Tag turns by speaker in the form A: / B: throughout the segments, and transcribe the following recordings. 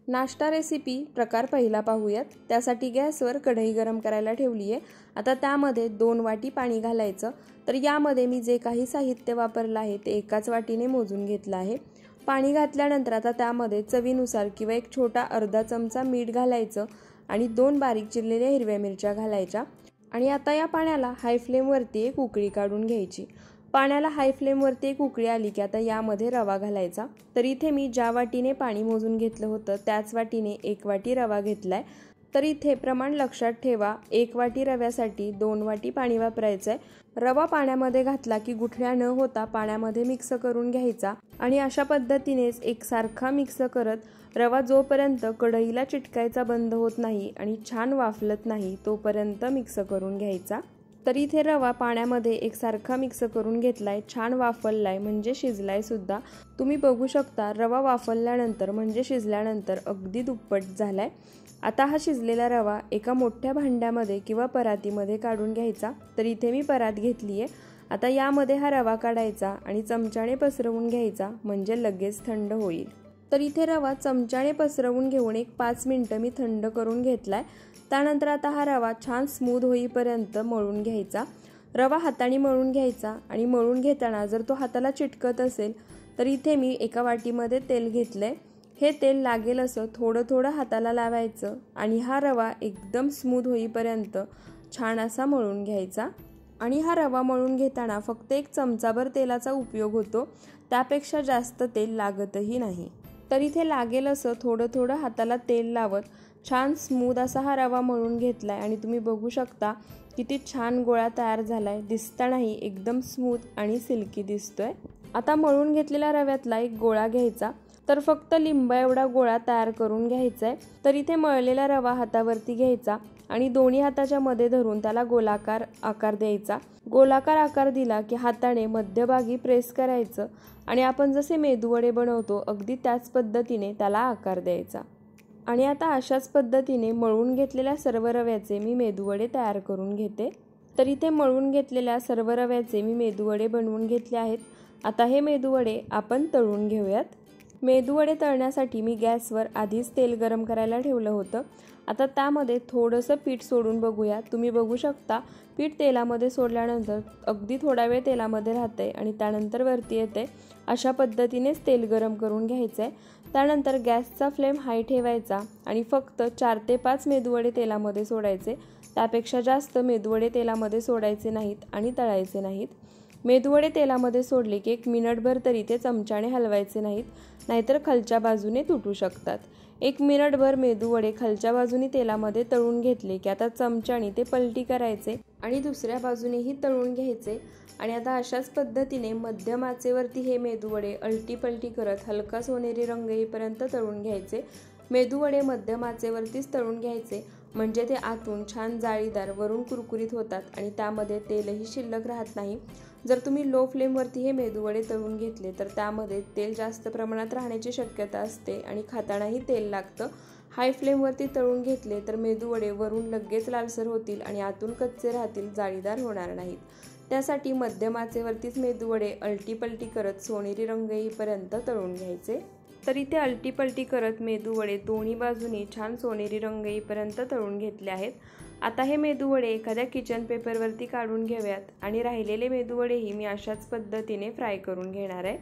A: नाश्ता रेसिपी प्रकार पहिला पाहूयात। त्यासाठी गॅसवर कढई गरम करायला ठेवली आहे। आता त्यामध्ये 2 वाटी पाणी घालायचं। तर यामध्ये मी जे काही साहित्य वापरलं आहे ते एकाच वाटीने मोजून घेतलं आहे। पाणी घातल्यानंतर आता त्यामध्ये चवीनुसार किंवा एक छोटा अर्धा चमचा मीठ घालायचं आणि 2 बारीक चिरलेल्या हिरव्या मिरच्या घालायच्या आणि आता या पाण्याला हाय फ्लेमवरती एक उकळी काढून घ्यायची। पाण्याला हाय फ्लेमवरती एक उकळी आली की आता यामध्ये रवा घालायचा। तर इथे मी ज्या वाटीने पाणी मोजून घेतलं होतं त्याच वाटीने 1 वाटी रवा घेतलाय। तर इथे प्रमाण लक्षात ठेवा, 1 वाटी रव्यासाठी 2 वाटी पाणी वापरायचंय। रवा पाण्यामध्ये घातला की गुठळ्या न होता पाण्यामध्ये मिक्स करून घ्यायचा आणि अशा पद्धतीनेच एकसारखा मिक्स करत रवा जोपर्यंत कढईला चिटकायचा बंद होत नाही आणि छान वाफलत नाही तोपर्यंत मिक्स करून घ्यायचा। तर इथे रवा पाण्यामध्ये एकसारखा मिक्स करून घेतलाय, छान वाफललाय म्हणजे शिजलाय सुद्धा। तुम्ही बघू शकता रवा वाफलल्यानंतर म्हणजे शिजल्यानंतर अगदी दुप्पट झालाय। आता हा शिजलेला रवा एका मोठ्या भांड्यामध्ये किंवा परातीमध्ये काढून घ्यायचा। तर इथे मी परात घेतली आहे। आता यामध्ये हा रवा काढायचा आणि चमच्याने पसरवून घ्यायचा म्हणजे लगेच थंड होईल। तर इथे रवा चमच्याने पसरवून घेऊन एक 5 मिनिटं मी थंड करून घेतलाय। त्यानंतर आता हा रवा छान स्मूथ होईपर्यंत मळून घ्यायचा। रवा हाताने मळून घ्यायचा आणि मळून घेताना जर तो हाताला चिटकत असेल तर इथे मी एका वाटीमध्ये तेल घेतलंय। हे तेल लागेल असं थोडं थोडं हाताला लावायचं आणि हा रवा एकदम स्मूथ होईपर्यंत छान असा मळून घ्यायचा। आणि हा रवा मळून घेताना फक्त एक चमचाभर तेलाचा उपयोग होतो, त्यापेक्षा जास्त तेल लागतही नाही। तर इथे लागेल असं थोडं थोडं हाताला तेल लावत छान स्मूथ असा हा रवा मळून घेतलाय आणि तुम्ही बघू शकता किती छान गोळा तयार झालाय। दिसतानाही एकदम स्मूथ आणि सिल्की दिसतोय। आता मळून घेतलेल्या रव्यातला एक गोळा घ्यायचा। तर फक्त लिंबा एवढा गोळा तयार करून घ्यायचा आहे। तर इथे मळलेला रवा हातावरती घ्यायचा आणि दोन्ही हाताच्या मध्ये धरून त्याला गोलाकार आकार द्यायचा। गोलाकार आकार दिला की हाताने मध्यभागी प्रेस करायचं आणि आपण जसे मेदूवडे बनवतो अगदी त्याच पद्धतीने त्याला आकार द्यायचा। आणि आता अशाच पद्धतीने मळून घेतलेल्या सर्व रव्याचे मी मेदूवडे तयार करून घेते। तर इथे मळून घेतलेल्या सर्व रव्याचे मी मेदूवडे बनवून घेतले आहेत। आता हे मेदूवडे आपण तळून घेऊयात। मेदूवडे तळण्यासाठी मी गॅसवर आधीच तेल गरम करायला ठेवलं होतं। आता त्यामध्ये थोडंसं पीठ सोडून बघूया। तुम्ही बघू शकता पीठ तेलामध्ये सोडल्यानंतर अगदी थोडा वेळ तेलामध्ये राहतंय आणि त्यानंतर वरती येते। अशा पद्धतीनेच तेल गरम करून घ्यायचंय। त्यानंतर गॅसचा फ्लेम हाय ठेवायचा आणि फक्त 4 ते 5 मेदूवडे तेलामध्ये सोडायचे, त्यापेक्षा जास्त मेदूवडे तेलामध्ये सोडायचे नाहीत आणि तळायचे नाहीत। मेदूवडे तेलामध्ये सोडले की 1 मिनिटभर तरी ते चमच्याने हलवायचे नाहीत, नाहीतर खालच्या बाजूने तुटू शकतात। 1 मिनिटभर मेदूवडे खालच्या बाजूने तेलामध्ये तळून घेतले की आता चमच्याने ते पलटी करायचे आणि दुसऱ्या बाजूनेही तळून घ्यायचे। आणि आता अशाच पद्धतीने मध्यम आचेवरती हे मेदूवडे अलटी पलटी करत हलका सोनेरी रंग येईपर्यंत तळून घ्यायचे। मेदूवडे मध्यम आचेवरतीच तळून घ्यायचे म्हणजे ते आतून छान जाळीदार वरून कुरकुरीत होतात आणि त्यामध्ये तेलही शिल्लक राहत नाही। जर तुम्ही लो फ्लेमवरती हे मेदूवडे तळून घेतले तर त्यामध्ये तेल जास्त प्रमाणात राहण्याची शक्यता असते आणि खातानाही तेल लागतं। हाय फ्लेमवरती तळून घेतले तर मेदूवडे वरून लगेच लालसर होतील आणि आतून कच्चे राहतील, जाळीदार होणार नाहीत। त्यासाठी मध्यम आचेवरतीच मेदूवडे अलटी पलटी करत सोनेरी रंग येईपर्यंत तळून घ्यायचे। तर इथे अलटी पलटी करत मेदूवडे दोन्ही बाजूनी छान सोनेरी रंग येईपर्यंत तळून घेतले आहेत। आता हे मेदूवडे एखाद्या किचन पेपरवरती काढून घेऊयात आणि राहिलेले मेदूवडेही मी अशाच पद्धतीने फ्राय करून घेणार आहे।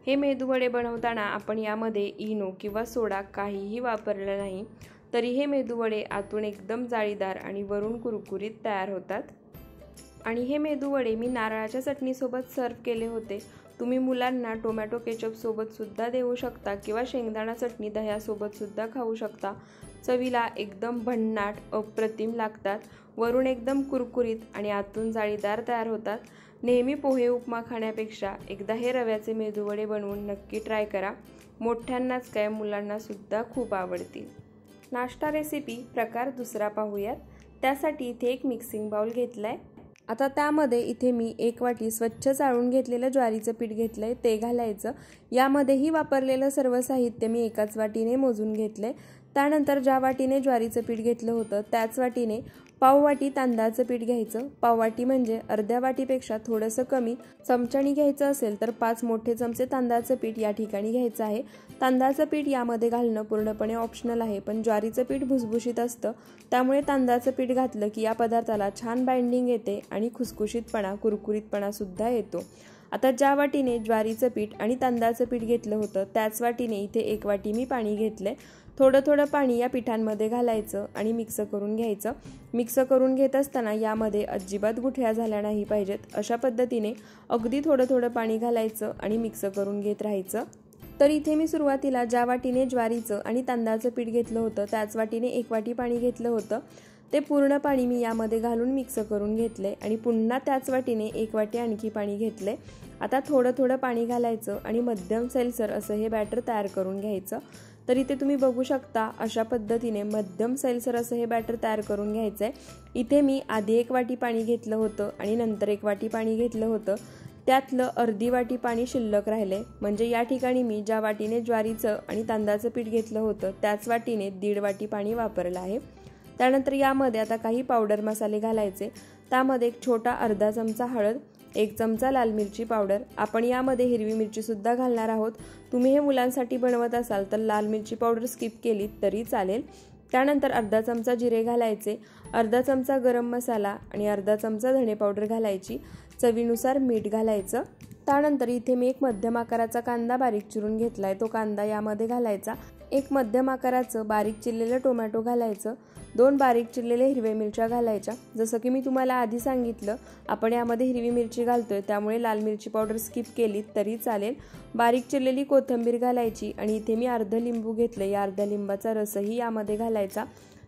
A: हे मेदूवडे बनवताना आपण यामध्ये इनो किंवा सोडा काहीही वापरलं नाही, तरी हे मेदूवडे आतून एकदम जाळीदार आणि वरून कुरकुरीत तयार होतात। आणि हे मेदूवडे मी नारळाच्या चटणीसोबत सर्व केले होते। तुम्ही मुलांना टोमॅटो केचप सोबत सुद्धा देऊ शकता किंवा शेंगदाणा चटणी दह्यासोबत सुद्धा खाऊ शकता। चवीला एकदम भन्नाट अप्रतिम लागतात, वरून एकदम कुरकुरीत आणि आतून जाळीदार तयार होतात। नेहमी पोहे उपमा खाण्यापेक्षा एकदा हे रव्याचे मेदूवडे बनवून नक्की ट्राय करा। मोठ्यांनाच काय मुलांना सुद्धा खूप आवडतील। नाश्ता रेसिपी प्रकार दुसरा पाहूयात। त्यासाठी इथे एक मिक्सिंग बाउल घेतलाय। आता त्यामध्ये इथे मी 1 वाटी स्वच्छ चाळून घेतलेलं ज्वारीचं पीठ घेतलंय, ते घालायचं। यामध्येही वापरलेलं सर्व साहित्य मी एकाच वाटीने मोजून घेतलंय। त्यानंतर ज्या वाटीने ज्वारीचं पीठ घेतलं होतं त्याच वाटीने पाव वाटी तांदळाचं पीठ घ्यायचं। पाव वाटी म्हणजे अर्ध्या वाटीपेक्षा थोडंसं कमी। चमच्यानी घ्यायचं असेल तर 5 मोठे चमचे तांदळाचं पीठ या ठिकाणी घ्यायचं आहे। तांदळाचं पीठ यामध्ये घालणं पूर्णपणे ऑप्शनल आहे, पण ज्वारीचं पीठ भुसभुशीत असतं, त्यामुळे तांदळाचं पीठ घातलं की या पदार्थाला छान बाइंडिंग येते आणि खुसखुशीतपणा, कुरकुरीतपणा सुद्धा येतो। आता ज्या वाटीने ज्वारीचं पीठ आणि तांदळाचं पीठ घेतलं होतं त्याच वाटीने इथे 1 वाटी मी पाणी घेतलंय। थोडं थोडं पाणी या पिठांमध्ये घालायचं आणि मिक्स करून घ्यायचं। मिक्स करून घेत असताना यामध्ये अजिबात गुठळ्या झाल्या नाही पाहिजेत, अशा पद्धतीने अगदी थोडं थोडं पाणी घालायचं आणि मिक्स करून घेत राहायचं। तर इथे मी सुरुवातीला ज्या वाटीने ज्वारीचं आणि तांदळाचं पीठ घेतलं होतं त्याच वाटीने 1 वाटी पाणी घेतलं होतं, ते पूर्ण पाणी मी यामध्ये घालून मिक्स करून घेतले आणि पुन्हा त्याच वाटीने 1 वाटी आणखी पाणी घेतले। आता थोडं थोडं पाणी घालायचं आणि मध्यम सैलसर असं हे बॅटर तयार करून घ्यायचं। तर इथे तुम्ही बघू शकता अशा पद्धतीने मध्यम सैलसर असं हे बॅटर तयार करून घ्यायचंय। इथे मी आधी 1 वाटी पाणी घेतलं होतं आणि नंतर 1 वाटी पाणी घेतलं होतं, त्यातलं अर्धी वाटी पाणी शिल्लक राहिले, म्हणजे या ठिकाणी मी ज्या वाटीने ज्वारीचं आणि तांदळाचं पीठ घेतलं होतं त्याच वाटीने 1.5 वाटी पाणी वापरलं आहे। त्यानंतर यामध्ये आता काही पावडर मसाले घालायचे। त्यामध्ये एक छोटा अर्धा चमचा हळद, 1 चमचा लाल मिरची पावडर, आपण यामध्ये हिरवी मिरची सुद्धा घालणार आहोत। तुम्ही हे मुलांसाठी बनवत असाल तर लाल मिरची पावडर स्किप केली तरी चालेल। त्यानंतर अर्धा चमचा जिरे घालायचे, अर्धा चमचा गरम मसाला आणि अर्धा चमचा धणे पावडर घालायची, चवीनुसार मीठ घालायचं। त्यानंतर इथे मी एक मध्यम आकाराचा कांदा बारीक चिरून घेतलाय, तो कांदा यामध्ये घालायचा। एक मध्यम आकाराचं बारीक चिरलेलं टोमॅटो घालायचं, 2 बारीक चिरलेले हिरव्या मिरच्या घालायच्या। जसं की मी तुम्हाला आधी सांगितलं, आपण यामध्ये हिरवी मिरची घालतोय त्यामुळे लाल मिरची पावडर स्किप केली तरी चालेल। बारीक चिरलेली कोथिंबीर घालायची आणि इथे मी अर्ध लिंबू घेतले, या अर्ध्या लिंबाचा रसही यामध्ये घालायचा।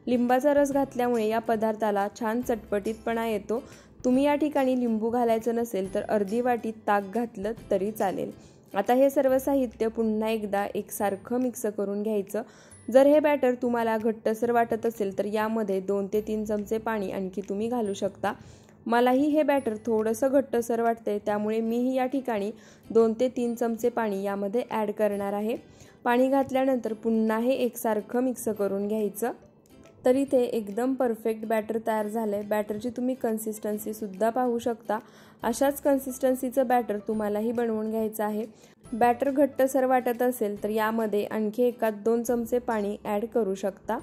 A: लिंबाचा रस घातल्यामुळे या पदार्थाला छान चटपटीतपणा येतो। तुम्ही या ठिकाणी लिंबू घालायचं नसेल तर अर्धी वाटी ताक घातलं तरी चालेल। आता हे सर्व साहित्य पुन्हा एकदा एकसारखं मिक्स करून घ्यायचं। जर हे बॅटर तुम्हाला घट्टसर वाटत असेल तर यामध्ये 2 ते 3 चमचे पाणी आणखी तुम्ही घालू शकता। मलाही हे बॅटर थोडंसं घट्टसर वाटतंय, त्यामुळे मीही या ठिकाणी 2 ते 3 चमचे पाणी यामध्ये ॲड करणार आहे। पाणी घातल्यानंतर पुन्हा हे एकसारखं मिक्स करून घ्यायचं। तर इथे एकदम परफेक्ट बॅटर तयार झालंय। बॅटरची तुम्ही कन्सिस्टन्सी सुद्धा पाहू शकता। अशाच कन्सिस्टन्सीचं बॅटर तुम्हालाही बनवून घ्यायचं आहे। बॅटर घट्टसर वाटत असेल तर यामध्ये आणखी 1-2 चमचे पाणी ॲड करू शकता।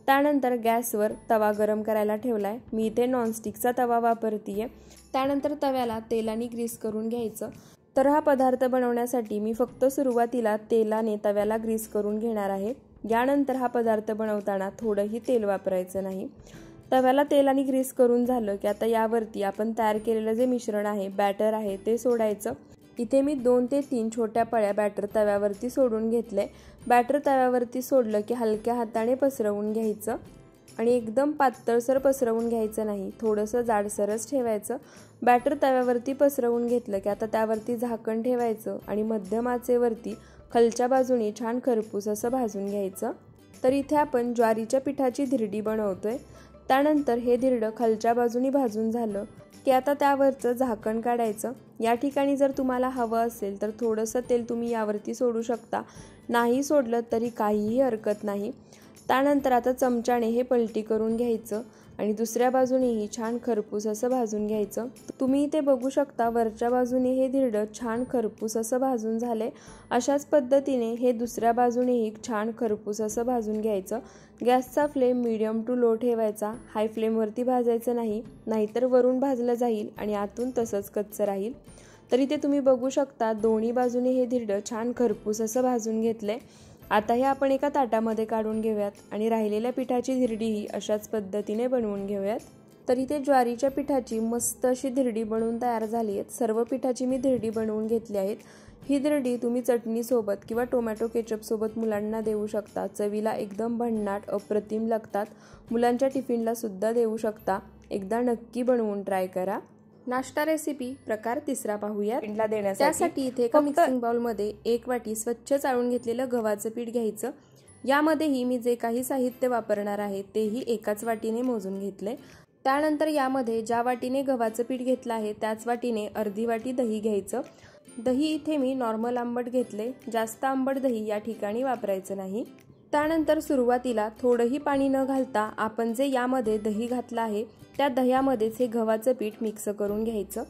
A: त्यानंतर गॅसवर तवा गरम करायला ठेवलाय, मी इथे नॉनस्टिकचा तवा वापरतीये। त्यानंतर तव्याला तेलाने ग्रीस करून घ्यायचं। तर हा पदार्थ बनवण्यासाठी मी फक्त सुरुवातीला तेलाने तव्याला ग्रीस करून घेणार आहे। यानंतर हा पदार्थ बनवताना थोडंही तेल वापरायचं नाही। तव्याला तेलाने ग्रीस करून झालं की आता यावरती आपण तयार केलेलं जे मिश्रण आहे, बॅटर आहे, ते सोडायचं। इथे मी 2 ते 3 छोट्या पळ्या बॅटर तव्यावरती सोडून घेतले। बॅटर तव्यावरती सोडलं की हलक्या हाताने पसरवून घ्यायचं आणि एकदम पातळसर पसरवून घ्यायचं नाही, थोडंसं जाडसरच ठेवायचं। बॅटर तव्यावरती पसरवून घेतलं की आता त्यावरती झाकण ठेवायचं आणि मध्यम आचेवरती खालच्या बाजूने छान खरपूस असं भाजून घ्यायचं। तर इथे आपण ज्वारीच्या पिठाची धिरडी बनवतोय। त्यानंतर हे धिरडं खालच्या बाजूने भाजून झालं की आता त्यावरचं झाकण काढायचं। या ठिकाणी जर तुम्हाला हवं असेल तर थोडंसं तेल तुम्ही यावरती सोडू शकता, नाही सोडलं तरी काहीही हरकत नाही। त्यानंतर आता चमच्याने हे पलटी करून घ्यायचं आणि दुसऱ्या बाजूनेही छान खरपूस असं भाजून घ्यायचं। तुम्ही इथे बघू शकता वरच्या बाजूने हे धिरडं छान खरपूस असं भाजून झाले। अशाच पद्धतीने हे दुसऱ्या बाजूनेही छान खरपूस असं भाजून घ्यायचं। गॅसचा फ्लेम मीडियम टू लो ठेवायचा, हाय फ्लेमवरती भाजायचं नाही, नाहीतर वरून भाजलं जाईल आणि आतून तसंच कच्चं राहील। तर इथे तुम्ही बघू शकता दोन्ही बाजूने हे धिरडं छान खरपूस असं भाजून घेतलंय। आता हे आपण एका ताटामध्ये काढून घेऊयात आणि राहिलेल्या पिठाची धिरडीही अशाच पद्धतीने बनवून घेऊयात। तर इथे ज्वारीच्या पिठाची मस्त अशी धिरडी बनवून तयार झाली आहे। सर्व पिठाची मी धिरडी बनवून घेतली आहेत। ही धिरडी तुम्ही चटणीसोबत किंवा टोमॅटो केचपसोबत मुलांना देऊ शकता, चवीला एकदम भन्नाट अप्रतिम लागतात। मुलांच्या टिफिनला सुद्धा देऊ शकता, एकदा नक्की बनवून ट्राय करा। नाश्ता रेसिपी प्रकार तिसरा पाहूया। त्यासाठी इथे एका मिक्सिंग बाउलमध्ये 1 वाटी स्वच्छ चाळून घेतलेलं गव्हाचं पीठ घ्यायचं। यामध्येही मी जे काही साहित्य वापरणार आहे तेही एकाच वाटीने मोजून घेतले। त्यानंतर यामध्ये ज्या वाटीने गव्हाचं पीठ घेतलं आहे त्याच वाटीने अर्धी वाटी दही घ्यायचं। दही इथे मी नॉर्मल आंबट घेतले, जास्त आंबट दही या ठिकाणी वापरायचं नाही। त्यानंतर सुरुवातीला थोडंही पाणी न घालता आपण जे यामध्ये दही घातलं आहे त्या दह्यामध्येच हे गव्हाचं पीठ मिक्स करून घ्यायचं।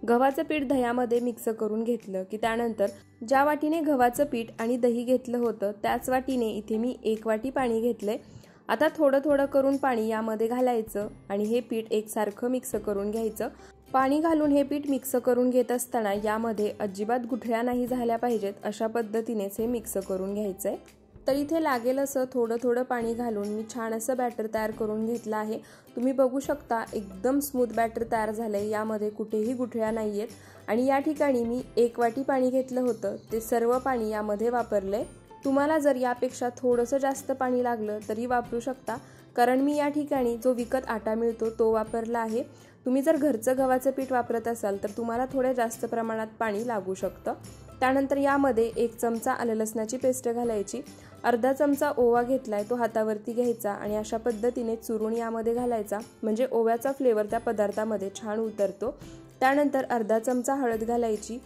A: गव्हाचं पीठ दह्यामध्ये मिक्स करून घेतलं की त्यानंतर ज्या वाटीने गव्हाचं पीठ आणि दही घेतलं होतं त्याच वाटीने इथे मी 1 वाटी पाणी घेतलंय। आता थोडं थोडं करून पाणी यामध्ये घालायचं आणि हे पीठ एकसारखं मिक्स करून घ्यायचं। पाणी घालून हे पीठ मिक्स करून घेत असताना यामध्ये अजिबात गुठळ्या नाही झाल्या पाहिजेत अशा पद्धतीनेच हे मिक्स करून घ्यायचंय। तर इथे लागेल असं थोडं थोडं पाणी घालून मी छान असं बॅटर तयार करून घेतलं आहे। तुम्ही बघू शकता एकदम स्मूथ बॅटर तयार झालंय, यामध्ये कुठेही गुठळ्या नाहीयेत। आणि या ठिकाणी मी 1 वाटी पाणी घेतलं होतं ते सर्व पाणी यामध्ये वापरलंय। तुम्हाला जर यापेक्षा थोडंसं जास्त पाणी लागलं तरी वापरू शकता, कारण मी या ठिकाणी जो विकत आटा मिळतो तो वापरला आहे। तुम्ही जर घरचं गव्हाचं पीठ वापरत असाल तर तुम्हाला थोड्या जास्त प्रमाणात पाणी लागू शकतं। त्यानंतर यामध्ये 1 चमचा आलं लसणाची पेस्ट घालायची, अर्धा चमचा ओवा घेतलाय तो हातावरती घ्यायचा आणि अशा पद्धतीने चुरून यामध्ये घालायचा, म्हणजे ओव्याचा फ्लेवर त्या पदार्थामध्ये छान उतरतो। त्यानंतर अर्धा चमचा हळद घालायची,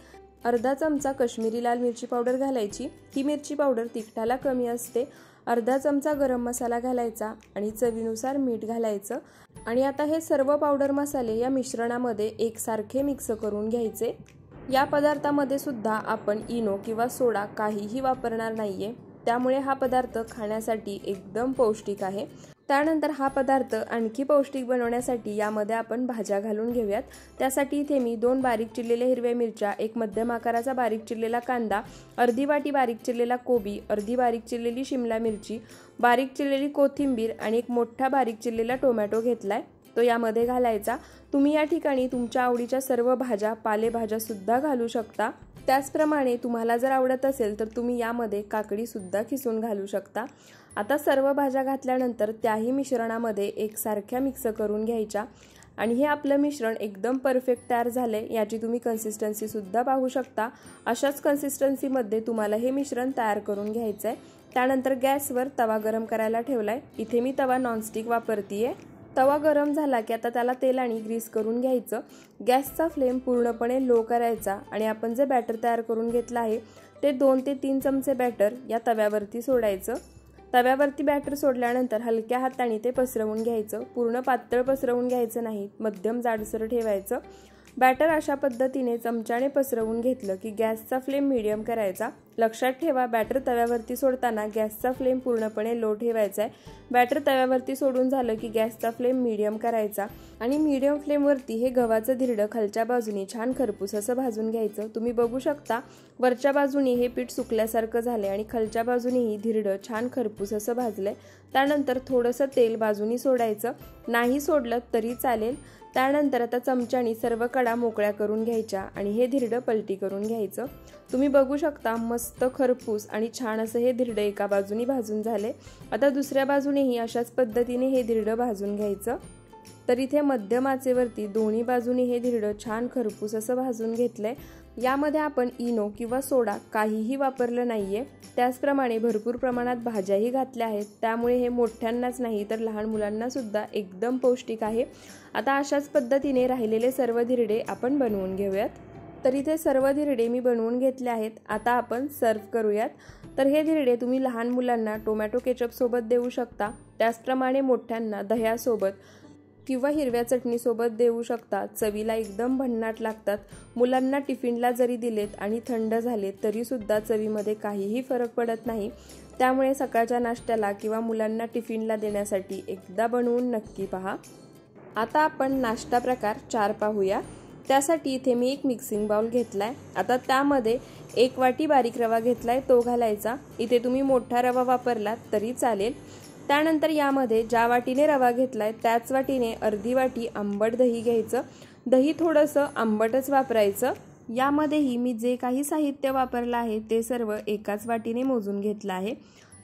A: अर्धा चमचा काश्मीरी लाल मिरची पावडर घालायची, ही मिरची पावडर तिखटाला कमी असते। अर्धा चमचा गरम मसाला घालायचा आणि चवीनुसार मीठ घालायचं। आणि आता हे सर्व पावडर मसाले या मिश्रणामध्ये एकसारखे मिक्स करून घ्यायचे। या पदार्थामध्ये सुद्धा आपण इनो किंवा सोडा काहीही वापरणार नाहीये, त्यामुळे हा पदार्थ खाण्यासाठी एकदम पौष्टिक आहे। त्यानंतर हा पदार्थ आणखी पौष्टिक बनवण्यासाठी यामध्ये आपण भाज्या घालून घेऊयात। त्यासाठी इथे मी 2 बारीक चिरलेल्या हिरव्या मिरच्या, 1 मध्यम आकाराचा बारीक चिरलेला कांदा, अर्धी वाटी बारीक चिरलेला कोबी, अर्धी बारीक चिरलेली शिमला मिरची, बारीक चिरलेली कोथिंबीर आणि 1 मोठा बारीक चिरलेला टोमॅटो घेतलाय तो यामध्ये घालायचा। तुम्ही या ठिकाणी तुमच्या आवडीच्या सर्व भाज्या, पालेभाज्या सुद्धा घालू शकता। त्याचप्रमाणे तुम्हाला जर आवडत असेल तर तुम्ही यामध्ये काकडी सुद्धा खिसून घालू शकता। आता सर्व भाज्या घातल्यानंतर त्याही मिश्रणामध्ये एकसारख्या मिक्स करून घ्यायच्या आणि हे आपलं मिश्रण एकदम परफेक्ट तयार झाले। याची तुम्ही कन्सिस्टन्सी सुद्धा पाहू शकता। अशाच कन्सिस्टन्सीमध्ये तुम्हाला हे मिश्रण तयार करून घ्यायचं आहे। त्यानंतर गॅसवर तवा गरम करायला ठेवलाय, इथे मी तवा नॉनस्टिक वापरतीये। तवा गरम झाला की आता त्याला तेलाने ग्रीस करून घ्यायचं। गॅसचा फ्लेम पूर्णपणे लो करायचा आणि आपण जे बॅटर तयार करून घेतलं आहे ते 2 ते 3 चमचे बॅटर या तव्यावरती सोडायचं। तव्यावरती बॅटर सोडल्यानंतर हलक्या हाताने ते पसरवून घ्यायचं, पूर्ण पातळ पसरवून घ्यायचं नाही, मध्यम जाडसर ठेवायचं। बॅटर अशा पद्धतीने चमच्याने पसरवून घेतलं की गॅसचा फ्लेम मीडियम करायचा। लक्षात ठेवा, बॅटर तव्यावरती सोडताना गॅसचा फ्लेम पूर्णपणे लो ठेवायचा आहे। बॅटर तव्यावरती सोडून झालं की गॅसचा फ्लेम मीडियम करायचा आणि मीडियम फ्लेमवरती हे गव्हाचं धिरडं खालच्या बाजूने छान खरपूस असं भाजून घ्यायचं। तुम्ही बघू शकता वरच्या बाजूने हे पीठ सुकल्यासारखं झालंय आणि खालच्या बाजूनेही धिरडं छान खरपूस असं भाजलंय। त्यानंतर थोडंसं तेल बाजूनी सोडायचं, नाही सोडलं तरी चालेल। त्यानंतर आता चमच्याने सर्व कडा मोकळ्या करून घ्यायच्या आणि हे धिरडं पलटी करून घ्यायचं। तुम्ही बघू शकता मस्त खरपूस आणि छान असं हे धिरडं एका बाजूनी भाजून झाले। आता दुसऱ्या बाजूनेही अशाच पद्धतीने हे धिरडं भाजून घ्यायचं। तर इथे मध्यम आचेवरती दोन्ही बाजूने हे धिरडं छान खरपूस असं भाजून घेतलंय। यामध्ये आपण इनो किंवा सोडा काहीही वापरलं नाहीये। त्याचप्रमाणे भरपूर प्रमाणात भाज्याही घातल्या आहेत, त्यामुळे हे मोठ्यांनाच नाही तर लहान मुलांना सुद्धा एकदम पौष्टिक आहे। आता अशाच पद्धतीने राहिलेले सर्व धिरडे आपण बनवून घेऊयात। तर इथे सर्व धिरडे मी बनवून घेतले आहेत। आता आपण सर्व करूयात। तर हे धिरडे तुम्ही लहान मुलांना टोमॅटो केचप सोबत देऊ शकता, त्याचप्रमाणे मोठ्यांना दह्यासोबत किंवा हिरव्या चटणीसोबत देऊ शकता। चवीला एकदम भन्नाट लागतात। मुलांना टिफिनला जरी दिलेत आणि थंड झाले तरी सुद्धा चवीमध्ये काहीही फरक पडत नाही। त्यामुळे सकाळच्या नाश्त्याला किंवा मुलांना टिफिनला देण्यासाठी एकदा बनवून नक्की पहा। आता आपण नाश्ता प्रकार 4 पाहूया। त्यासाठी इथे मी एक मिक्सिंग बाउल घेतलाय। आता त्यामध्ये 1 वाटी बारीक रवा घेतलाय तो घालायचा। इथे तुम्ही मोठा रवा वापरलात तरी चालेल। त्यानंतर यामध्ये ज्या वाटीने रवा घेतलाय त्याच वाटीने अर्धी वाटी आंबट दही घ्यायचं। दही थोडंसं आंबटच वापरायचं। यामध्येही मी जे काही साहित्य वापरलं आहे ते सर्व एकाच वाटीने मोजून घेतलं आहे।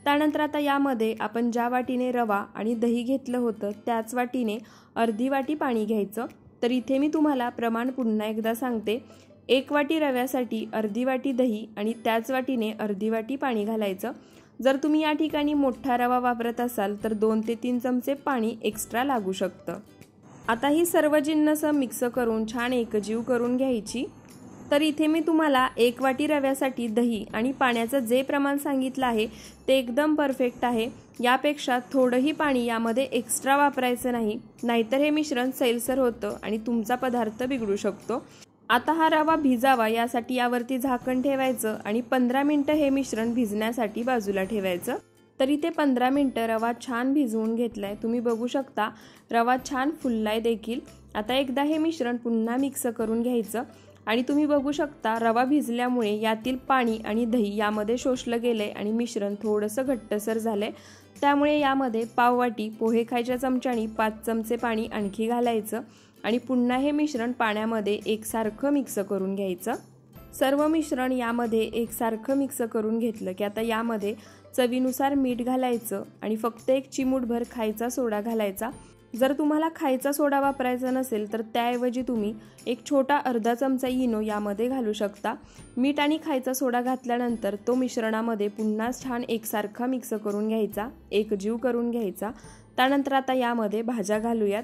A: त्यानंतर आता यामध्ये आपण ज्या वाटीने रवा आणि दही घेतलं होतं त्याच वाटीने अर्धी वाटी पाणी घ्यायचं। तर इथे मी तुम्हाला प्रमाण पुन्हा एकदा सांगते, 1 वाटी रव्यासाठी अर्धी वाटी दही आणि त्याच वाटीने अर्धी वाटी पाणी घालायचं। जर तुम्ही या ठिकाणी मोठा रवा वापरत असाल तर 2 ते 3 चमचे पाणी एक्स्ट्रा लागू शकतं। आता ही सर्व जिन्नस मिक्स करून छान एकजीव करून घ्यायची। तर इथे मी तुम्हाला 1 वाटी रव्यासाठी दही आणि पाण्याचं जे प्रमाण सांगितलं आहे ते एकदम परफेक्ट आहे। यापेक्षा थोडंही पाणी यामध्ये एक्स्ट्रा वापरायचं नाही, नाहीतर हे मिश्रण सैलसर होतं आणि तुमचा पदार्थ बिघडू शकतो। आता हा रवा भिजावा यासाठी यावरती झाकण ठेवायचं आणि 15 मिनिटं हे मिश्रण भिजण्यासाठी बाजूला ठेवायचं। तर इथे 15 मिनिटं रवा छान भिजवून घेतलाय, तुम्ही बघू शकता रवा छान फुललाय देखील। आता एकदा हे मिश्रण पुन्हा मिक्स करून घ्यायचं आणि तुम्ही बघू शकता रवा भिजल्यामुळे यातील पाणी आणि दही यामध्ये शोषलं गेलंय आणि मिश्रण थोडंसं घट्टसर झालंय। त्यामुळे यामध्ये पाव वाटी पोहे खायच्या चमच्याने 5 चमचे पाणी आणखी घालायचं आणि पुन्हा हे मिश्रण पाण्यामध्ये एकसारखं मिक्स करून घ्यायचं। सर्व मिश्रण यामध्ये एकसारखं मिक्स करून घेतलं की आता यामध्ये चवीनुसार मीठ घालायचं आणि फक्त 1 चिमूटभर खायचा सोडा घालायचा। जर तुम्हाला खायचा सोडा वापरायचा नसेल तर त्याऐवजी तुम्ही एक छोटा अर्धा चमचा इनो यामध्ये घालू शकता। मीठ आणि खायचा सोडा घातल्यानंतर तो मिश्रणामध्ये पुन्हा छान एकसारखा मिक्स करून घ्यायचा, एकजीव करून घ्यायचा। त्यानंतर आता यामध्ये भाज्या घालूयात।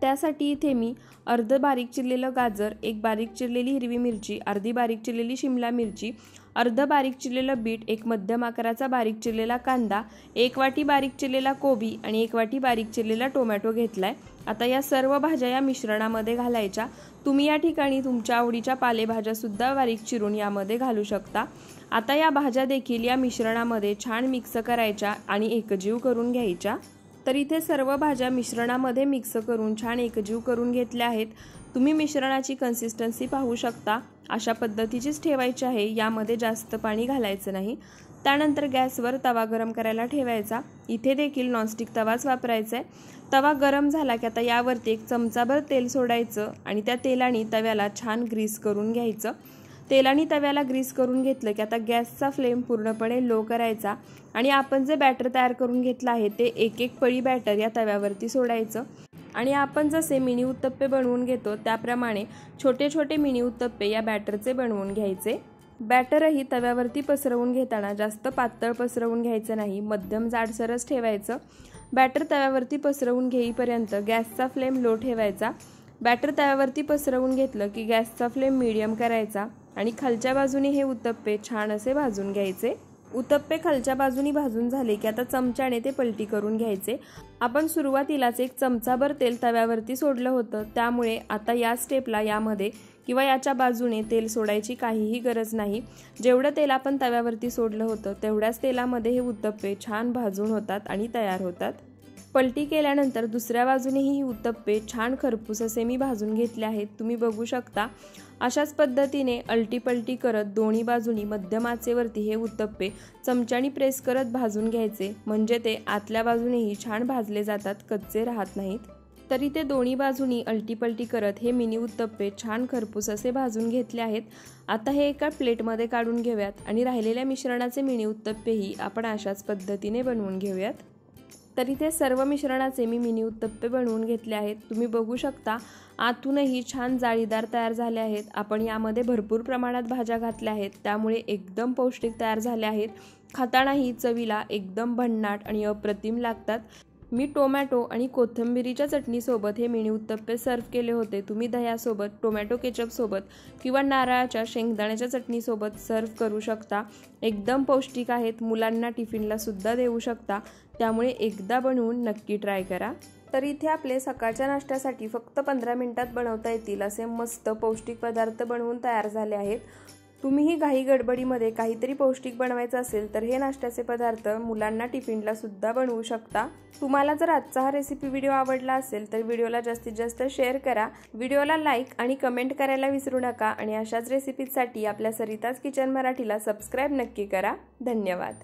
A: त्यासाठी इथे मी अर्ध बारीक चिरलेलं गाजर, 1 बारीक चिरलेली हिरवी मिरची, अर्धी बारीक चिरलेली शिमला मिरची, अर्ध बारीक चिरलेलं बीट, 1 मध्यम आकाराचा बारीक चिरलेला कांदा, 1 वाटी बारीक चिरलेला कोबी आणि 1 वाटी बारीक चिरलेला टोमॅटो घेतलाय। आता या सर्व भाज्या या मिश्रणामध्ये घालायच्या। तुम्ही या ठिकाणी तुमच्या आवडीच्या पालेभाज्या सुद्धा बारीक चिरून यामध्ये घालू शकता। आता या भाज्या देखील या मिश्रणामध्ये छान मिक्स करायच्या आणि एकजीव करून घ्यायच्या। तर इथे सर्व भाज्या मिश्रणामध्ये मिक्स करून छान एकजीव करून घेतल्या आहेत। तुम्ही मिश्रणाची कन्सिस्टन्सी पाहू शकता, अशा पद्धतीचीच ठेवायची आहे, यामध्ये जास्त पाणी घालायचं नाही। त्यानंतर गॅसवर तवा गरम करायला ठेवायचा। इथे देखील नॉनस्टिक तवाच वापरायचा आहे। तवा गरम झाला की आता यावरती 1 चमचाभर तेल सोडायचं आणि त्या तेलाने तव्याला छान ग्रीस करून घ्यायचं। तेलाने तव्याला ग्रीस करून घेतलं की आता गॅसचा फ्लेम पूर्णपणे लो करायचा आणि आपण जे बॅटर तयार करून घेतलं आहे ते एक पळी बॅटर या तव्यावरती सोडायचं आणि आपण जसे मिनी उत्तप्पे बनवून घेतो त्याप्रमाणे छोटे छोटे मिनी उत्तप्पे या बॅटरचे बनवून घ्यायचे। बॅटरही तव्यावरती पसरवून घेताना जास्त पातळ पसरवून घ्यायचं नाही, मध्यम जाडसरच ठेवायचं। बॅटर तव्यावरती पसरवून घेईपर्यंत गॅसचा फ्लेम लो ठेवायचा। बॅटर तव्यावरती पसरवून घेतलं की गॅसचा फ्लेम मीडियम करायचा आणि खालच्या बाजूने हे उत्तप्पे छान असे भाजून घ्यायचे। उत्तप्पे खालच्या बाजूनी भाजून झाले की आता चमच्याने ते पलटी करून घ्यायचे। आपण सुरुवातीलाच 1 चमचाभर तेल तव्यावरती सोडलं होतं, त्यामुळे आता या स्टेपला यामध्ये किंवा याच्या बाजूने तेल सोडायची काहीही गरज नाही। जेवढं तेल आपण तव्यावरती सोडलं होतं तेवढ्याच तेलामध्ये हे उत्तप्पे छान भाजून होतात आणि तयार होतात। पलटी केल्यानंतर दुसऱ्या बाजूनेही ही उत्तप्पे छान खरपूस असे मी भाजून घेतले आहेत, तुम्ही बघू शकता। अशाच पद्धतीने अलटी पलटी करत दोन्ही बाजूनी मध्यम आचेवरती हे उत्तप्पे चमच्याने प्रेस करत भाजून घ्यायचे, म्हणजे ते आतल्या बाजूनेही छान भाजले जातात, कच्चे राहत नाहीत। तरी ते दोन्ही बाजूनी अलटी पलटी करत हे मिनी उत्तप्पे छान खरपूस असे भाजून घेतले आहेत। आता हे एका प्लेटमध्ये काढून घेऊयात आणि राहिलेल्या मिश्रणाचे मिनी उत्तप्पेही आपण अशाच पद्धतीने बनवून घेऊयात। तर इथे सर्व मिश्रणाचे मी मिनी उत्तप्पे बनवून घेतले आहेत, तुम्ही बघू शकता। आतूनही छान जाळीदार तयार झाले आहेत। आपण यामध्ये भरपूर प्रमाणात भाज्या घातल्या आहेत, त्यामुळे एकदम पौष्टिक तयार झाले आहेत। खातानाही चवीला एकदम भन्नाट आणि अप्रतिम लागतात। मी टोमॅटो आणि कोथिंबीरीच्या चटणीसोबत हे मिनी उत्तप्पे सर्व केले होते। तुम्ही दह्यासोबत, टोमॅटो केचपसोबत किंवा नारळाच्या शेंगदाण्याच्या चटणीसोबत सर्व करू शकता। एकदम पौष्टिक आहेत, मुलांना टिफिनला सुद्धा देऊ शकता, त्यामुळे एकदा बनवून नक्की ट्राय करा। तर इथे आपले सकाळच्या नाश्त्यासाठी फक्त 15 मिनिटात बनवता येतील असे मस्त पौष्टिक पदार्थ बनवून तयार झाले आहेत। तुम्हीही घाई गडबडीमध्ये काहीतरी पौष्टिक बनवायचं असेल तर हे नाश्त्याचे पदार्थ मुलांना टिफिनला सुद्धा बनवू शकता। तुम्हाला जर आजचा हा रेसिपी व्हिडिओ आवडला असेल तर व्हिडिओला जास्तीत जास्त शेअर करा, व्हिडिओला लाईक आणि कमेंट करायला विसरू नका आणि अशाच रेसिपीसाठी आपल्या सरिताज किचन मराठीला सबस्क्राईब नक्की करा। धन्यवाद।